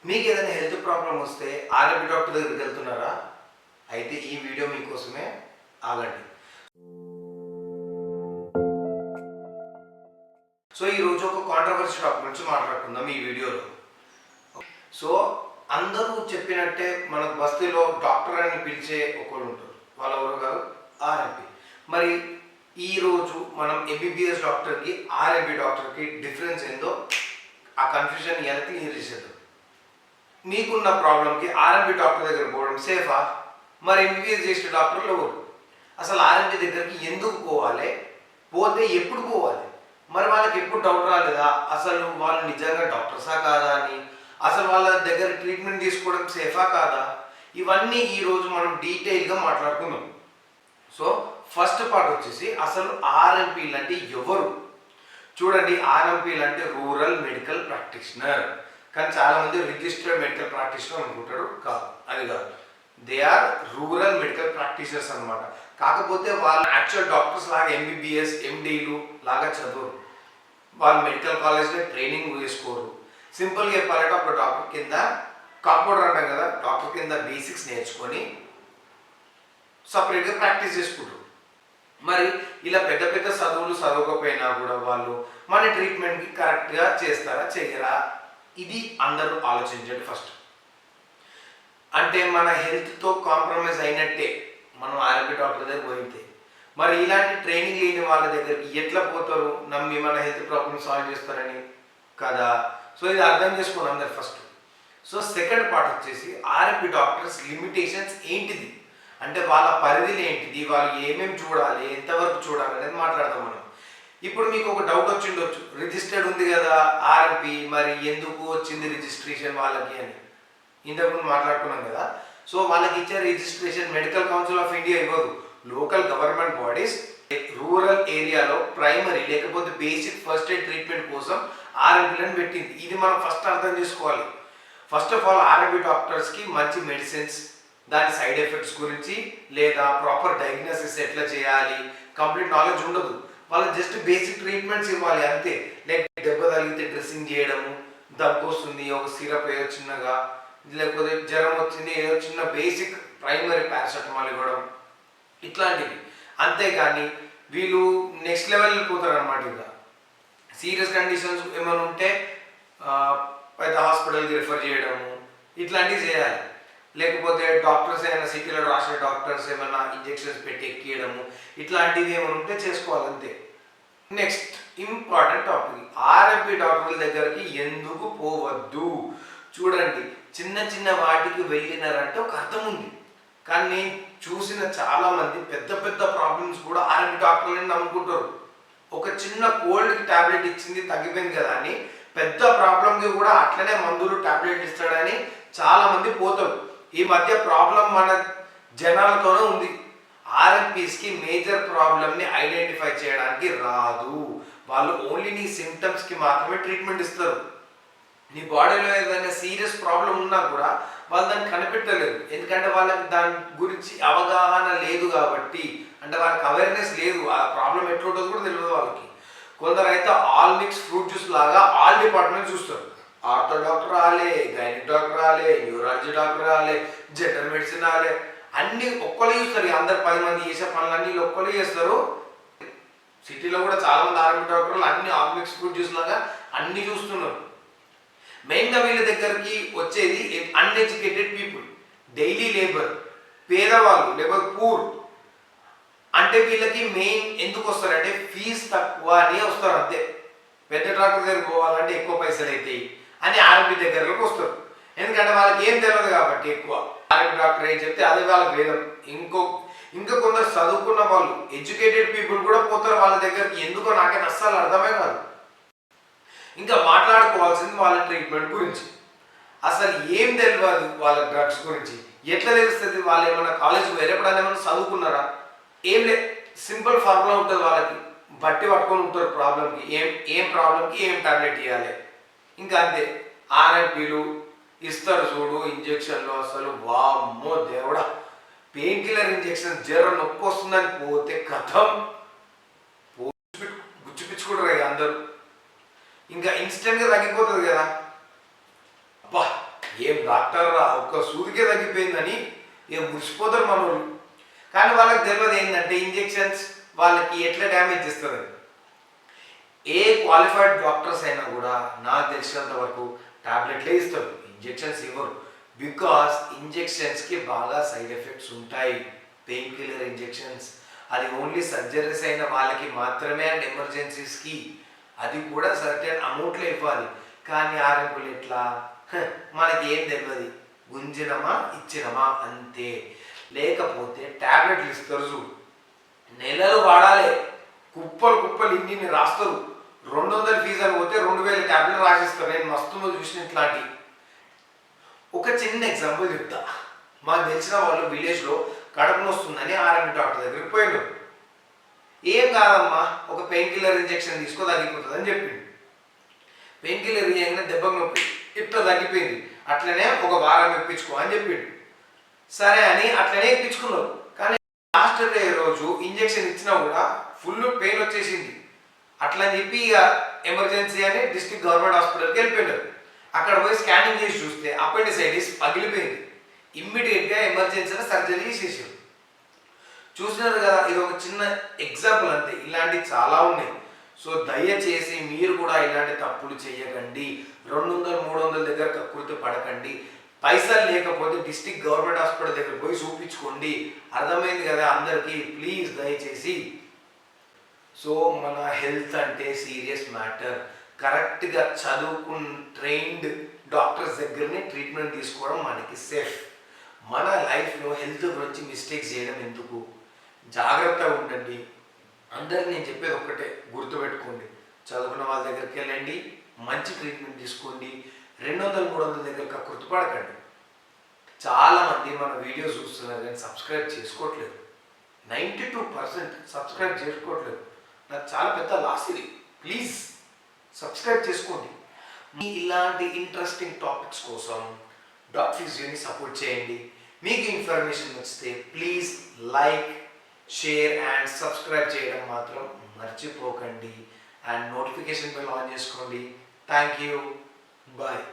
మీకు ఏదైనా health problem వస్తే ఆర్ఎంపీ డాక్టర్ దగ్గరికి వెళ్తున్నారా? అయితే ఈ వీడియో మీకోసమే. ఆగండి. సో ఈరోజు ఒక కాంట్రవర్సీ టాపిక్ గురించి మాట్లాడుకుందాం ఈ వీడియోలో. సో అందరూ చెప్పినట్టే మనకు బస్తీలో డాక్టర్ అని పిలిచే ఒకళ్ళు ఉంటారు, వాళ్ళ ఎవరు కాదు, ఆర్ఎంపీ. మరి ఈరోజు మనం ఎంబీబీఎస్ డాక్టర్కి ఆర్ఎంపీ డాక్టర్కి డిఫరెన్స్ ఏందో ఆ కన్ఫ్యూజన్ ఎలా క్లియర్ చేసేద్దాం. మీకున్న ప్రాబ్లంకి ఆర్ఎంపీ డాక్టర్ దగ్గర పోవడం సేఫా? మరి ఎంబీబీఎస్ చేసే డాక్టర్లు ఎవరు? అసలు ఆర్ఎంపీ దగ్గరికి ఎందుకు పోవాలి, పోతే ఎప్పుడు పోవాలి, మరి వాళ్ళకి ఎప్పుడు డౌట్ రాలేదా అసలు వాళ్ళు నిజంగా డాక్టర్సా కాదా అని, అసలు వాళ్ళ దగ్గర ట్రీట్మెంట్ తీసుకోవడం సేఫా కాదా, ఇవన్నీ ఈరోజు మనం డీటెయిల్గా మాట్లాడుకుందాం. సో ఫస్ట్ పార్ట్ వచ్చేసి అసలు ఆర్ఎంపీలు అంటే ఎవరు. చూడండి, ఆర్ఎంపీలు అంటే రూరల్ మెడికల్ ప్రాక్టీషనర్. కానీ చాలామంది రిజిస్టర్డ్ మెడికల్ ప్రాక్టీషనర్ అనుకుంటారు, కాదు, అది కాదు. They are rural medical practitioners అనమాట. కాకపోతే వాళ్ళు యాక్చువల్ డాక్టర్స్ లాగా ఎంబీబీఎస్ ఎండీలు లాగా చదువు, వాళ్ళు మెడికల్ కాలేజ్లో ట్రైనింగ్ చేసుకోరు. సింపుల్గా చెప్పాలంటే ఒక డాక్టర్ కింద కాంపౌండర్ అంటాం కదా, డాక్టర్ కింద బేసిక్స్ నేర్చుకొని సపరేట్గా ప్రాక్టీస్ చేసుకుంటారు. మరి ఇలా పెద్ద పెద్ద చదువులు చదవకపోయినా కూడా వాళ్ళు మన ట్రీట్మెంట్కి కరెక్ట్గా చేస్తారా చేయరా, ఇది అందరూ ఆలోచించండి ఫస్ట్. అంటే మన హెల్త్తో కాంప్రమైజ్ అయినట్టే మనం ఆర్ఎంపీ డాక్టర్ దగ్గర పోయితే. మరి ఇలాంటి ట్రైనింగ్ లేని వాళ్ళ దగ్గరికి ఎట్లా పోతారు, నమ్మి మన హెల్త్ ప్రాబ్లమ్ సాల్వ్ చేస్తారని కదా. సో ఇది అర్థం చేసుకోండి అందరు ఫస్ట్. సో సెకండ్ పార్ట్ వచ్చేసి ఆర్ఎంపీ డాక్టర్స్ లిమిటేషన్స్ ఏంటిది, అంటే వాళ్ళ పరిధిలు ఏంటిది, వాళ్ళు ఏమేమి చూడాలి, ఎంతవరకు చూడాలి అనేది మాట్లాడతాం మనం. ఇప్పుడు మీకు ఒక డౌట్ వచ్చిండొచ్చు, రిజిస్టర్డ్ ఉంది కదా ఆర్ఎంపీ, మరి ఎందుకు వచ్చింది రిజిస్ట్రేషన్ వాళ్ళకి అని. ఇంతకుముందు మాట్లాడుకున్నాం కదా. సో వాళ్ళకి ఇచ్చే registration medical council of India ఇవ్వదు, లోకల్ గవర్నమెంట్ బాడీస్ రూరల్ ఏరియాలో ప్రైమరీ లేకపోతే బేసిక్ ఫస్ట్ ఎయిడ్ ట్రీట్మెంట్ కోసం ఆర్ఎంపీలను పెట్టింది. ఇది మనం ఫస్ట్ అర్థం చేసుకోవాలి. ఫస్ట్ ఆఫ్ ఆల్ ఆర్ఎంపీ డాక్టర్స్కి మంచి మెడిసిన్స్, దాని సైడ్ ఎఫెక్ట్స్ గురించి లేదా ప్రాపర్ డయాగ్నోసిస్ ఎట్లా చేయాలి కంప్లీట్ నాలెడ్జ్ ఉండదు. వాళ్ళు జస్ట్ బేసిక్ ట్రీట్మెంట్స్ ఇవ్వాలి అంతే. లైక్ దెబ్బ తగిలితే డ్రెస్సింగ్ చేయడము, దగ్గు వస్తుంది ఒక సిరప్ ఏదో చిన్నగా, లేకపోతే జ్వరం వచ్చింది ఏదో చిన్న బేసిక్ ప్రైమరీ పారాసెటమాల్ ఇవ్వడం, ఇట్లాంటివి. అంతేగాని వీళ్ళు నెక్స్ట్ లెవెల్ వెళ్ళిపోతారు అనమాట. ఇంకా సీరియస్ కండిషన్స్ ఏమైనా ఉంటే పెద్ద హాస్పిటల్కి రిఫర్ చేయడము, ఇట్లాంటివి చేయాలి. లేకపోతే డాక్టర్స్ ఏమైనా సిటీలో రాసిన డాక్టర్స్ ఏమైనా ఇంజెక్షన్స్ పెట్టి ఎక్కియడము, ఇట్లాంటివి ఏమైనా ఉంటే చేసుకోవాలి అంతే. నెక్స్ట్ ఇంపార్టెంట్ టాపిక్, ఆర్ఎంపీ డాక్టర్ల దగ్గరికి ఎందుకు పోవద్దు. చూడండి, చిన్న చిన్న వాటికి వెళ్ళినారంటే ఒక అర్థం ఉంది. కానీ నేను చూసిన చాలామంది పెద్ద పెద్ద ప్రాబ్లమ్స్ కూడా ఆర్ఎంపీ డాక్టర్లని నమ్ముకుంటారు. ఒక చిన్న కోల్డ్కి ట్యాబ్లెట్ ఇచ్చింది తగ్గిపోయింది కదా అని పెద్ద ప్రాబ్లంకి కూడా అట్లనే మందులు ట్యాబ్లెట్ ఇస్తాడని చాలామంది పోతారు. ఈ మధ్య ప్రాబ్లం మన జనాలతోనే ఉంది. ఆర్ఎంపీస్కి మేజర్ ప్రాబ్లమ్ని ఐడెంటిఫై చేయడానికి రాదు. వాళ్ళు ఓన్లీ నీ సిమ్టమ్స్కి మాత్రమే ట్రీట్మెంట్ ఇస్తారు. నీ బాడీలో ఏదైనా సీరియస్ ప్రాబ్లం ఉన్నా కూడా వాళ్ళు దాన్ని కనిపెట్టలేరు, ఎందుకంటే వాళ్ళకి దాని గురించి అవగాహన లేదు కాబట్టి. అంటే వాళ్ళకి అవేర్నెస్ లేదు, ఆ ప్రాబ్లం ఎట్లుంటుందో కూడా తెలియదు వాళ్ళకి. కొందరు అయితే ఆల్ మిక్స్ ఫ్రూట్ జ్యూస్ లాగా ఆల్ డిపార్ట్మెంట్ చూస్తారు. ఆర్థో డాక్టర్ రాలే, గైనిక్ డాక్టర్ రాలే, న్యూరాలజీ డాక్టర్ రాలే, జనరల్ మెడిసిన్ రాలే, అన్ని ఒక్కరు చూస్తారు. అందరు 10 మంది చేసే పనులన్నీ ఒక్కరు చేస్తారు. సిటీలో కూడా చాలామంది ఆర్ఎంపీ డాక్టర్లు అన్ని ఆల్ మిక్స్ ఫ్రూట్ జ్యూస్ లాగా అన్ని చూస్తున్నారు. మెయిన్గా వీళ్ళ దగ్గరికి వచ్చేది అన్ఎడ్యుకేటెడ్ పీపుల్, డైలీ లేబర్, పేదవాళ్ళు లేకపోతే పూర్. అంటే వీళ్ళకి మెయిన్ ఎందుకు వస్తారంటే ఫీజు తక్కువ అని వస్తారు అంతే. పెద్ద డాక్టర్ దగ్గరికి పోవాలంటే ఎక్కువ పైసలు అవుతాయి అని ఆర్ఎంపీ దగ్గరకు వస్తారు. ఎందుకంటే వాళ్ళకి ఏం తెలియదు కాబట్టి ఎక్కువ. ఆర్ఎంపీ డాక్టర్ ఏం చెప్తే అదే వాళ్ళకి వేదం. ఇంకా కొందరు చదువుకున్న వాళ్ళు ఎడ్యుకేటెడ్ పీపుల్ కూడా పోతారు వాళ్ళ దగ్గరికి. ఎందుకో నాకైతే అస్సలు అర్థమే కాదు. ఇంకా మాట్లాడుకోవాల్సింది వాళ్ళ ట్రీట్మెంట్ గురించి. అసలు ఏం తెలియదు వాళ్ళ డ్రగ్స్ గురించి. ఎట్లా తెలుస్తుంది? వాళ్ళు ఏమన్నా కాలేజ్కి వేరేపడని ఏమన్నా చదువుకున్నారా? ఏం లేదు, సింపుల్ ఫార్ములా ఉంటుంది వాళ్ళకి. బట్టి పట్టుకొని ఉంటారు ప్రాబ్లంకి, ఏం ప్రాబ్లంకి ఏం టాబ్లెట్ ఇవ్వాలి, ఇంకా అంతే. ఆర్ఎంపీలు ఇస్తారు చూడు ఇంజక్షన్లు, అసలు వామ్మో దేవుడా, పెయిన్ కిల్లర్ ఇంజక్షన్ జ్వరం నొప్పి వస్తుందని పోతే కథం గుచ్చిపించుకుంటారు ఇక అందరూ. ఇంకా ఇన్స్టెంట్గా తగ్గిపోతుంది కదా. అబ్బా ఏం డాక్టర్ రా ఒక్క సూదికే తగ్గిపోయిందని ఏం మురిసిపోతారు మన వాళ్ళు. కానీ వాళ్ళకి తెలియదు ఏంటంటే ఇంజెక్షన్స్ వాళ్ళకి ఎట్లా డ్యామేజ్ చేస్తుంది. ఏ క్వాలిఫైడ్ డాక్టర్స్ అయినా కూడా నాకు తెలిసినంత వరకు టాబ్లెట్లే ఇస్తారు, ఇంజెక్షన్స్ ఇవ్వరు. బికాస్ ఇంజెక్షన్స్కి బాగా సైడ్ ఎఫెక్ట్స్ ఉంటాయి. పెయిన్ కిల్లర్ ఇంజెక్షన్స్ అది ఓన్లీ సర్జరీస్ అయిన వాళ్ళకి మాత్రమే అండ్ ఎమర్జెన్సీస్కి, అది కూడా సర్టెన్ అమౌంట్లో ఇవ్వాలి. కానీ ఆర్ఎంపులు ఎట్లా మనకి ఏం తెలియదు, గుంజినమా ఇచ్చినమా అంతే. లేకపోతే ట్యాబ్లెట్లు ఇస్తారు చూడు, నెలలు వాడాలి, కుప్పలు కుప్పలు ఇన్ని రాస్తారు. 200 ఫీజు అని పోతే 2000 ట్యాబ్లెట్ రాసిస్తారు. నేను మస్తు చూసిన ఇట్లాంటి. ఒక చిన్న ఎగ్జాంపుల్ చెప్తా. మాకు తెలిసిన వాళ్ళు విలేజ్లో కడుపు నొస్తుందని ఆర్ఎంపీ డాక్టర్ దగ్గరికి పోయాడు. ఏం కాదమ్మా, ఒక పెయిన్ కిల్లర్ ఇంజెక్షన్ తీసుకో తగ్గిపోతుంది అని చెప్పిండు. పెయిన్ కిల్లర్ ఇవ్వగానే దెబ్బకు నొప్పి ఇట్లా తగ్గిపోయింది, అట్లనే ఒక వారం ఇప్పించుకో అని చెప్పిండు. సరే అని అట్లనే ఇప్పించుకున్నారు. కానీ లాస్ట్ డే రోజు ఇంజెక్షన్ ఇచ్చినా కూడా ఫుల్ పెయిన్ వచ్చేసింది. అట్లా అని చెప్పి ఇక ఎమర్జెన్సీ అని డిస్ట్రిక్ట్ గవర్నమెంట్ హాస్పిటల్కి వెళ్ళిపోయాడు. అక్కడ పోయి స్కానింగ్ చేసి చూస్తే అపెండిసైటిస్ పగిలిపోయింది. ఇమ్మీడియట్గా ఎమర్జెన్సీలో సర్జరీ చేసేసారు. చూసినారు కదా, ఇది ఒక చిన్న ఎగ్జాంపుల్ అంతే. ఇలాంటివి చాలా ఉన్నాయి. సో దయచేసి మీరు కూడా ఇలాంటి తప్పులు చేయకండి. 200-300 దగ్గర కకృతి పడకండి. పైసలు లేకపోతే డిస్ట్రిక్ట్ గవర్నమెంట్ హాస్పిటల్ దగ్గర పోయి చూపించుకోండి. అర్థమైంది కదా అందరికీ? ప్లీజ్ దయచేసి. సో మన హెల్త్ అంటే సీరియస్ మ్యాటర్. కరెక్ట్గా చదువుకున్న ట్రైన్డ్ డాక్టర్స్ దగ్గరనే ట్రీట్మెంట్ తీసుకోవడం మనకి సేఫ్. మన లైఫ్లో హెల్త్ గురించి మిస్టేక్స్ చేయడం ఎందుకు? జాగ్రత్తగా ఉండండి. అందరికి నేను చెప్పేది ఒక్కటే, గుర్తుపెట్టుకోండి. చదువుకున్న వాళ్ళ దగ్గరికి వెళ్ళండి, మంచి ట్రీట్మెంట్ తీసుకోండి. 200-300 దగ్గర కకృతి పడకండి. చాలామంది మన వీడియోస్ చూస్తున్నారు కానీ సబ్స్క్రైబ్ చేసుకోవట్లేదు. 92% సబ్స్క్రైబ్ చేసుకోవట్లేదు. నాకు చాలా పెద్ద లాస్ ఇది. ప్లీజ్ సబ్స్క్రైబ్ చేసుకోండి. ఇలాంటి ఇంట్రెస్టింగ్ టాపిక్స్ కోసం డాక్ ఫిజియోని సపోర్ట్ చేయండి. మీకు ఇన్ఫర్మేషన్ వస్తే please like, share and subscribe చేయడం మాత్రం మర్చిపోకండి. అండ్ నోటిఫికేషన్ బెల్ ఆన్ చేసుకోండి. Thank you. బాయ్.